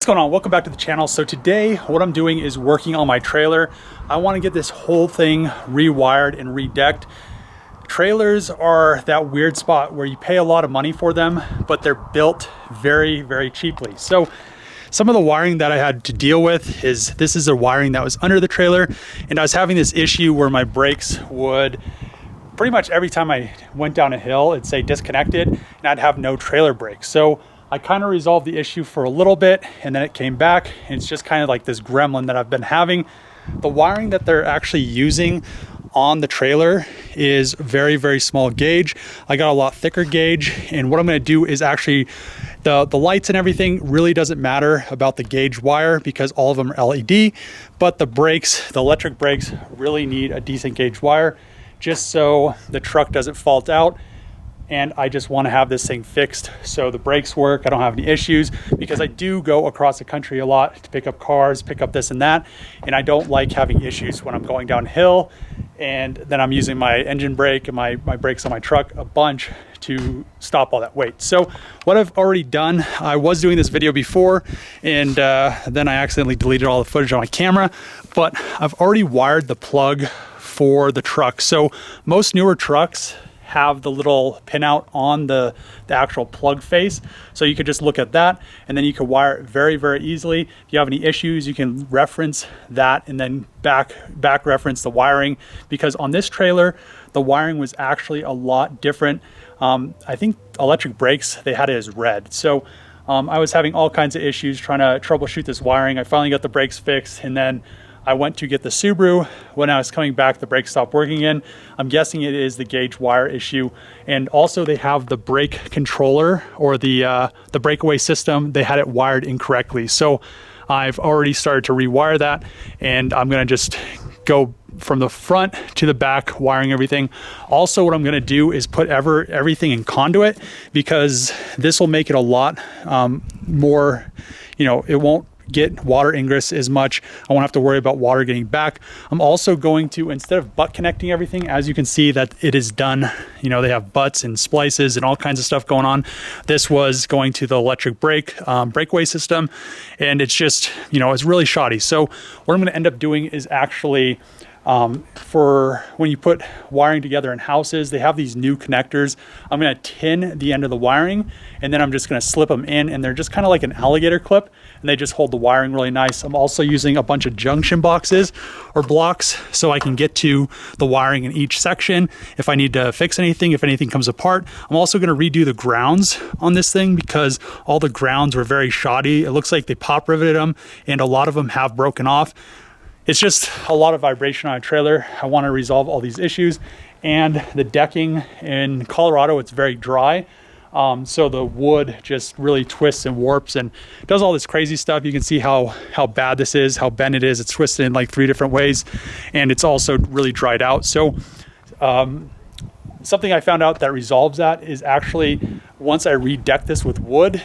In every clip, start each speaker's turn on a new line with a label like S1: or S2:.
S1: going on? Welcome back to the channel. So today what I'm doing is working on my trailer. I want to get this whole thing rewired and redecked. Trailers are that weird spot where you pay a lot of money for them, but they're built very, very cheaply. So some of the wiring that I had to deal with is, this is the wiring that was under the trailer, and I was having this issue where my brakes would, pretty much every time I went down a hill, it'd say disconnected and I'd have no trailer brakes. So I kind of resolved the issue for a little bit and then it came back, and it's just kind of like this gremlin that I've been having. The wiring that they're actually using on the trailer is very, very small gauge. I got a lot thicker gauge, and what I'm going to do is actually the lights and everything really doesn't matter about the gauge wire because all of them are LED, but the brakes, the electric brakes, really need a decent gauge wire just so the truck doesn't fault out. And I just want to have this thing fixed so the brakes work, I don't have any issues, because I do go across the country a lot to pick up cars, pick up this and that, and I don't like having issues when I'm going downhill and then I'm using my engine brake and my brakes on my truck a bunch to stop all that weight. So what I've already done, I was doing this video before and then I accidentally deleted all the footage on my camera, but I've already wired the plug for the truck. So most newer trucks have the little pinout on the actual plug face, so you could just look at that and then you can wire it very, very easily. If you have any issues, you can reference that and then back reference the wiring, because on this trailer the wiring was actually a lot different. I think electric brakes, they had it as red. So I was having all kinds of issues trying to troubleshoot this wiring. I finally got the brakes fixed, and then I went to get the Subaru. When I was coming back, the brakes stopped working again. I'm guessing it is the gauge wire issue. And also they have the brake controller, or the breakaway system, they had it wired incorrectly. So I've already started to rewire that, and I'm gonna just go from the front to the back, wiring everything. Also, what I'm gonna do is put everything in conduit, because this will make it a lot more, it won't get water ingress as much. I won't have to worry about water getting back. I'm also going to, instead of butt connecting everything, as you can see that it is done, they have butts and splices and all kinds of stuff going on. This was going to the electric breakaway system, and it's just, it's really shoddy. So what I'm going to end up doing is actually, for when you put wiring together in houses, they have these new connectors. I'm going to tin the end of the wiring, and then I'm just going to slip them in, and they're just kind of like an alligator clip, and they just hold the wiring really nice. I'm also using a bunch of junction boxes or blocks so I can get to the wiring in each section if I need to fix anything, if anything comes apart. I'm also going to redo the grounds on this thing because all the grounds were very shoddy. It looks like they pop riveted them, and a lot of them have broken off. It's just a lot of vibration on a trailer. I want to resolve all these issues. And the decking in Colorado, it's very dry. So the wood just really twists and warps and does all this crazy stuff. You can see how bad this is, how bent it is. It's twisted in like 3 different ways, and it's also really dried out. So something I found out that resolves that is actually, once I redeck this with wood,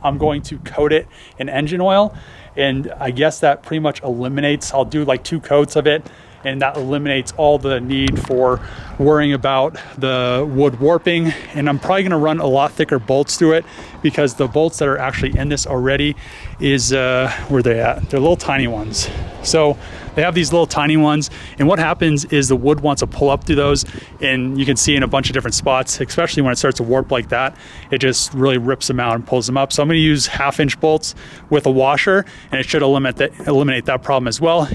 S1: I'm going to coat it in engine oil. And I guess that pretty much eliminates, I'll do like 2 coats of it, and that eliminates all the need for worrying about the wood warping. And I'm probably gonna run a lot thicker bolts through it, because the bolts that are actually in this already is, where are they at? They're little tiny ones. So they have these little tiny ones, and what happens is the wood wants to pull up through those, and you can see in a bunch of different spots, especially when it starts to warp like that, it just really rips them out and pulls them up. So I'm gonna use 1/2-inch bolts with a washer, and it should eliminate that problem as well.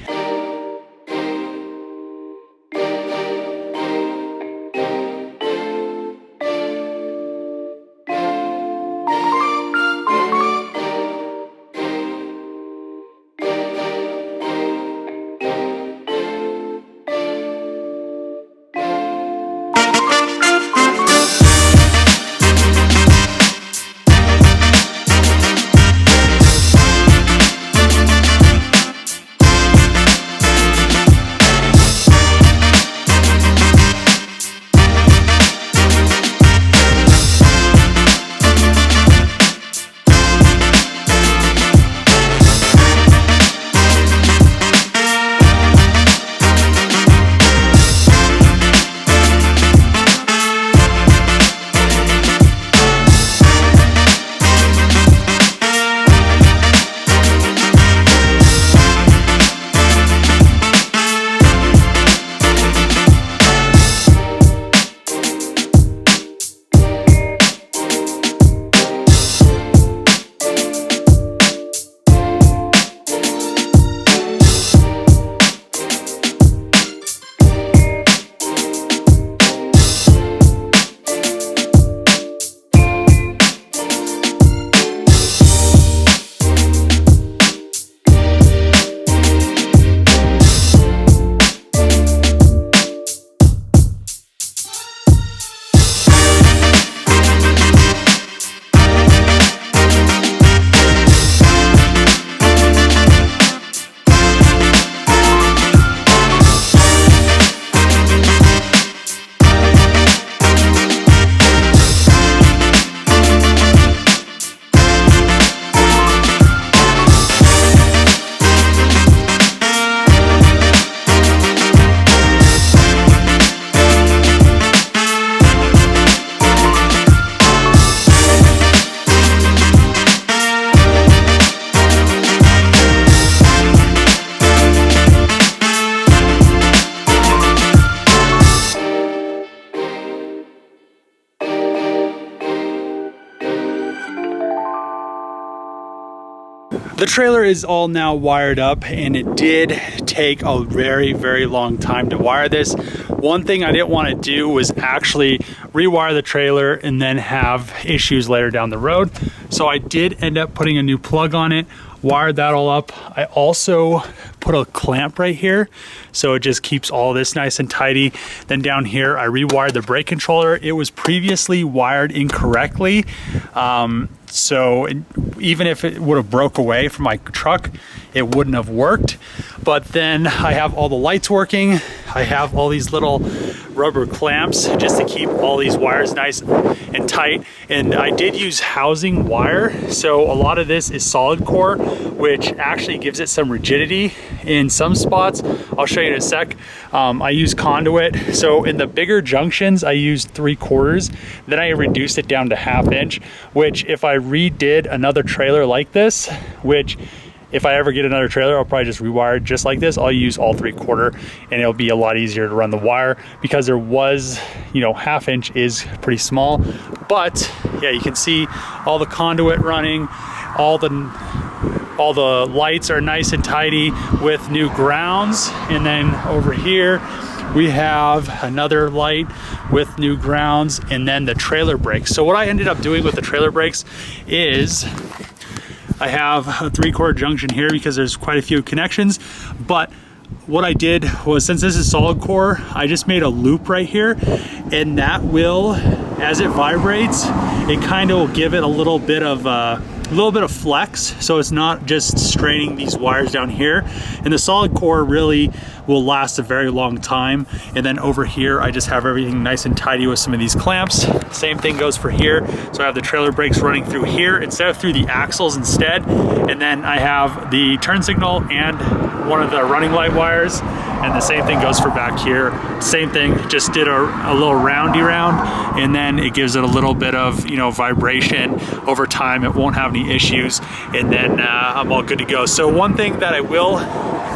S1: The trailer is all now wired up, and it did take a very, very long time to wire this. One thing I didn't want to do was actually rewire the trailer and then have issues later down the road. So I did end up putting a new plug on it, wired that all up. I also put a clamp right here, so it just keeps all this nice and tidy. Then down here, I rewired the brake controller. It was previously wired incorrectly. So even if it would have broke away from my truck, it wouldn't have worked. But then I have all the lights working. I have all these little rubber clamps just to keep all these wires nice and tight. And I did use housing wire. So a lot of this is solid core, which actually gives it some rigidity in some spots. I'll show you in a sec. I use conduit. So in the bigger junctions, I used 3/4. Then I reduced it down to 1/2 inch, which if I redid another trailer like this, which if I ever get another trailer, I'll probably just rewire it just like this. I'll use all 3/4, and it'll be a lot easier to run the wire, because there was, you know, 1/2 inch is pretty small. But yeah, you can see all the conduit running, all the lights are nice and tidy with new grounds. And then over here, we have another light with new grounds, and then the trailer brakes. So what I ended up doing with the trailer brakes is I have a 3/4 junction here because there's quite a few connections. But what I did was, since this is solid core, I just made a loop right here, and that will, as it vibrates, it kind of will give it a little bit of flex, so it's not just straining these wires down here. And the solid core really will last a very long time. And then over here, I just have everything nice and tidy with some of these clamps. Same thing goes for here. So I have the trailer brakes running through here instead of through the axles instead. And then I have the turn signal and one of the running light wires. And the same thing goes for back here. Same thing, just did a little roundy round, and then it gives it a little bit of, you know, vibration over time. It won't have any issues, and then I'm all good to go. So one thing that I will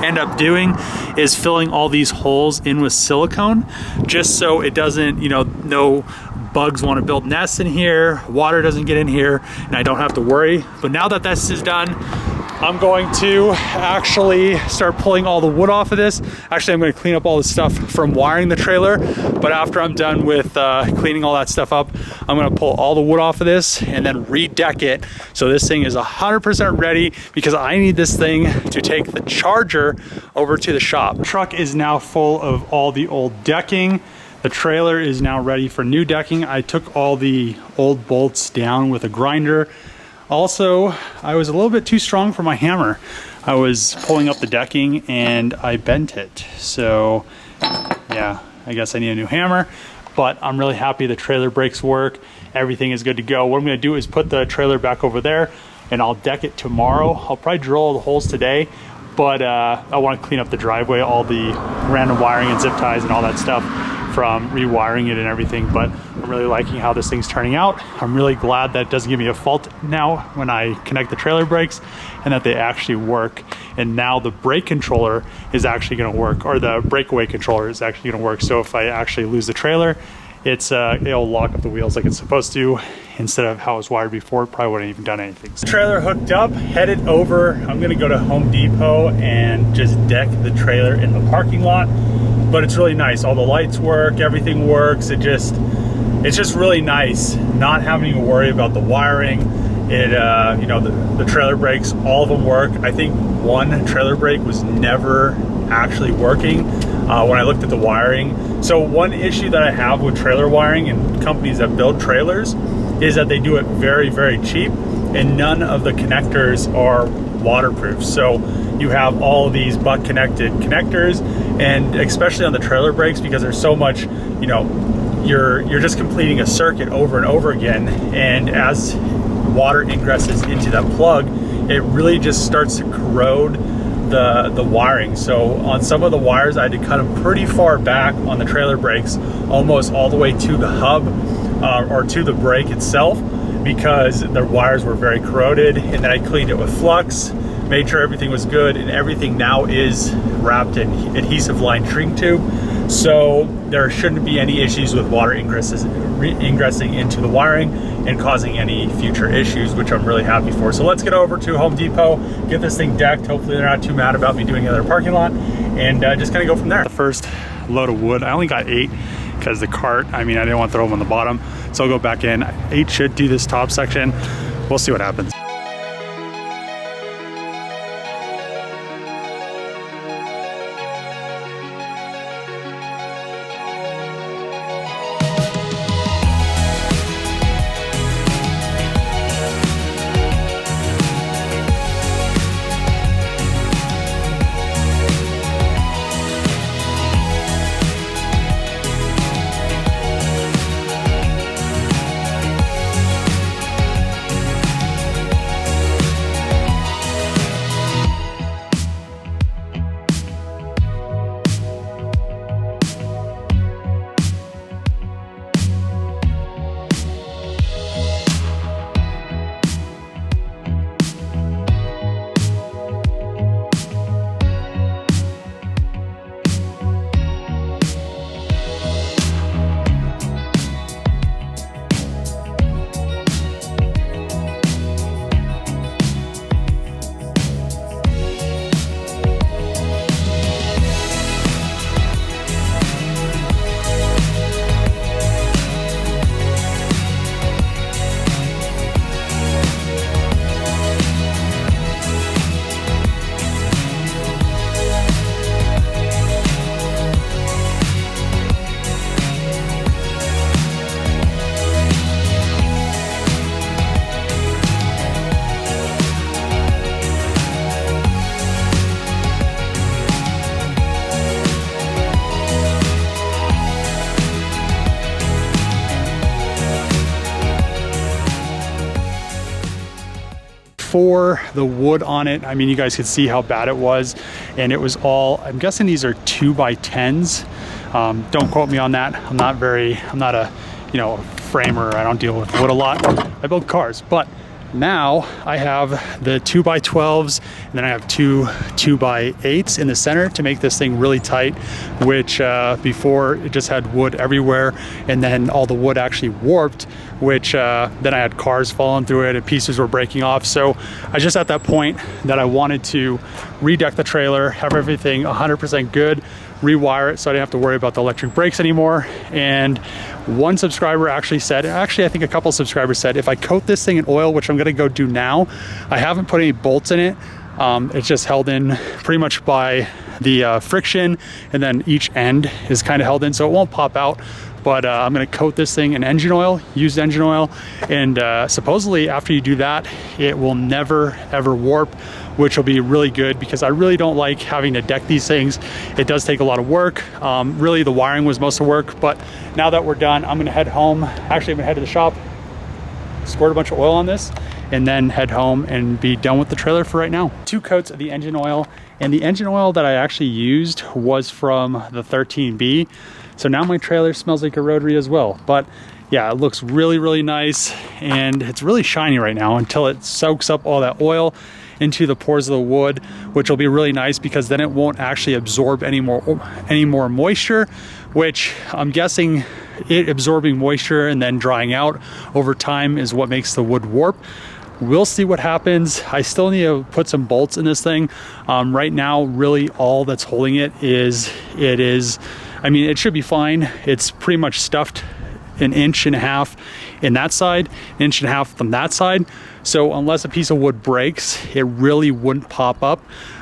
S1: end up doing is filling all these holes in with silicone, just so it doesn't, you know, no bugs want to build nests in here, water doesn't get in here, and I don't have to worry. But now that this is done, I'm going to actually start pulling all the wood off of this. Actually, I'm going to clean up all the stuff from wiring the trailer, but after I'm done with cleaning all that stuff up, I'm going to pull all the wood off of this and then redeck it, so this thing is 100% ready, because I need this thing to take the charger over to the shop. The truck is now full of all the old decking. The trailer is now ready for new decking. I took all the old bolts down with a grinder. Also, I was a little bit too strong for my hammer. I was pulling up the decking and I bent it. So yeah, I guess I need a new hammer, but I'm really happy the trailer brakes work. Everything is good to go. What I'm gonna do is put the trailer back over there, and I'll deck it tomorrow. I'll probably drill all the holes today, but I wanna clean up the driveway, all the random wiring and zip ties and all that stuff from rewiring it and everything. But I'm really liking how this thing's turning out. I'm really glad that it doesn't give me a fault now when I connect the trailer brakes, and that they actually work. And now the brake controller is actually gonna work, or the breakaway controller is actually gonna work. So if I actually lose the trailer, it'll lock up the wheels like it's supposed to, instead of how it was wired before. It probably wouldn't even done anything. So, trailer hooked up, headed over. I'm gonna go to Home Depot and just deck the trailer in the parking lot. But it's really nice. All the lights work, everything works. It's just really nice not having to worry about the wiring. You know, the trailer brakes, all of them work. I think one trailer brake was never actually working when I looked at the wiring. So one issue that I have with trailer wiring and companies that build trailers is that they do it very, very cheap, and none of the connectors are waterproof. So you have all these butt connected connectors, and especially on the trailer brakes, because there's so much, you know, you're just completing a circuit over and over again, and as water ingresses into that plug, it really just starts to corrode the wiring. So on some of the wires, I had to cut them pretty far back on the trailer brakes, almost all the way to the hub or to the brake itself, because the wires were very corroded. And then I cleaned it with flux, made sure everything was good, and everything now is wrapped in adhesive lined shrink tube. so there shouldn't be any issues with water ingressing into the wiring and causing any future issues, which I'm really happy for. So let's get over to Home Depot, get this thing decked. Hopefully they're not too mad about me doing it in their parking lot, and just kind of go from there. The first load of wood, I only got 8 because the cart, I didn't want to throw them on the bottom, so I'll go back in. 8 should do this top section. We'll see what happens. For the wood on it, you guys could see how bad it was, and it was all, I'm guessing these are 2x10s. Don't quote me on that. I'm not a framer. I don't deal with wood a lot. I build cars, but now I have the 2x12s, and then I have two 2x8s in the center to make this thing really tight, which before it just had wood everywhere, and then all the wood actually warped, which then I had cars falling through it and pieces were breaking off. So I just at that point that I wanted to redeck the trailer, have everything 100% good, rewire it so I didn't have to worry about the electric brakes anymore. And one subscriber actually said, I think a couple subscribers said, if I coat this thing in oil, which I'm gonna go do now, I haven't put any bolts in it. It's just held in pretty much by the friction, and then each end is kind of held in so it won't pop out. But I'm gonna coat this thing in engine oil, used engine oil, and supposedly after you do that, it will never ever warp, which will be really good because I really don't like having to deck these things. It does take a lot of work. Really the wiring was most of the work, but now that we're done, I'm gonna head home. Actually, I'm gonna head to the shop, squirt a bunch of oil on this, and then head home and be done with the trailer for right now. 2 coats of the engine oil, and the engine oil that I actually used was from the 13B. So now my trailer smells like a rotary as well. But yeah, it looks really, really nice, and it's really shiny right now until it soaks up all that oil into the pores of the wood, which will be really nice because then it won't actually absorb any more moisture, which I'm guessing it absorbing moisture and then drying out over time is what makes the wood warp. We'll see what happens. I still need to put some bolts in this thing. Right now, really all that's holding it is, it should be fine. It's pretty much stuffed 1.5 inches in that side, 1.5 inches from that side. So unless a piece of wood breaks, it really wouldn't pop up.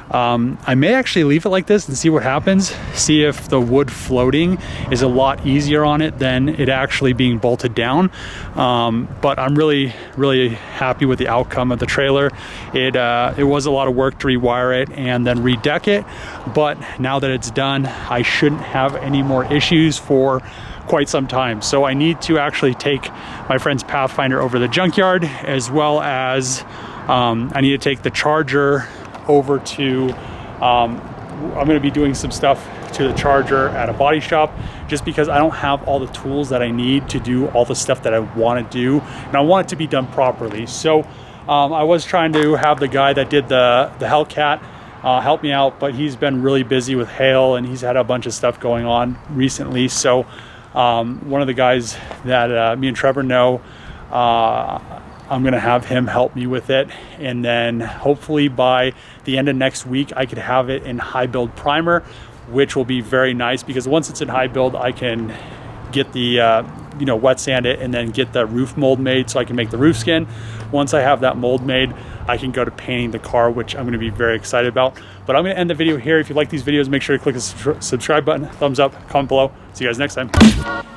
S1: I may actually leave it like this and see what happens. See if the wood floating is a lot easier on it than it actually being bolted down. But I'm really, really happy with the outcome of the trailer. It was a lot of work to rewire it and then redeck it. But now that it's done, I shouldn't have any more issues for quite some time. So I need to actually take my friend's Pathfinder over the junkyard, as well as I need to take the charger over to, I'm gonna be doing some stuff to the charger at a body shop, just because I don't have all the tools that I need to do all the stuff that I wanna do, and I want it to be done properly. So I was trying to have the guy that did the Hellcat help me out, but he's been really busy with hail and he's had a bunch of stuff going on recently. So one of the guys that me and Trevor know, I'm gonna have him help me with it, and then hopefully by the end of next week I could have it in high build primer, which will be very nice, because once it's in high build I can get the wet sand it and then get the roof mold made so I can make the roof skin. Once I have that mold made, I can go to painting the car, which I'm going to be very excited about. But I'm going to end the video here. If you like these videos, make sure to click the subscribe button, thumbs up, comment below. See you guys next time.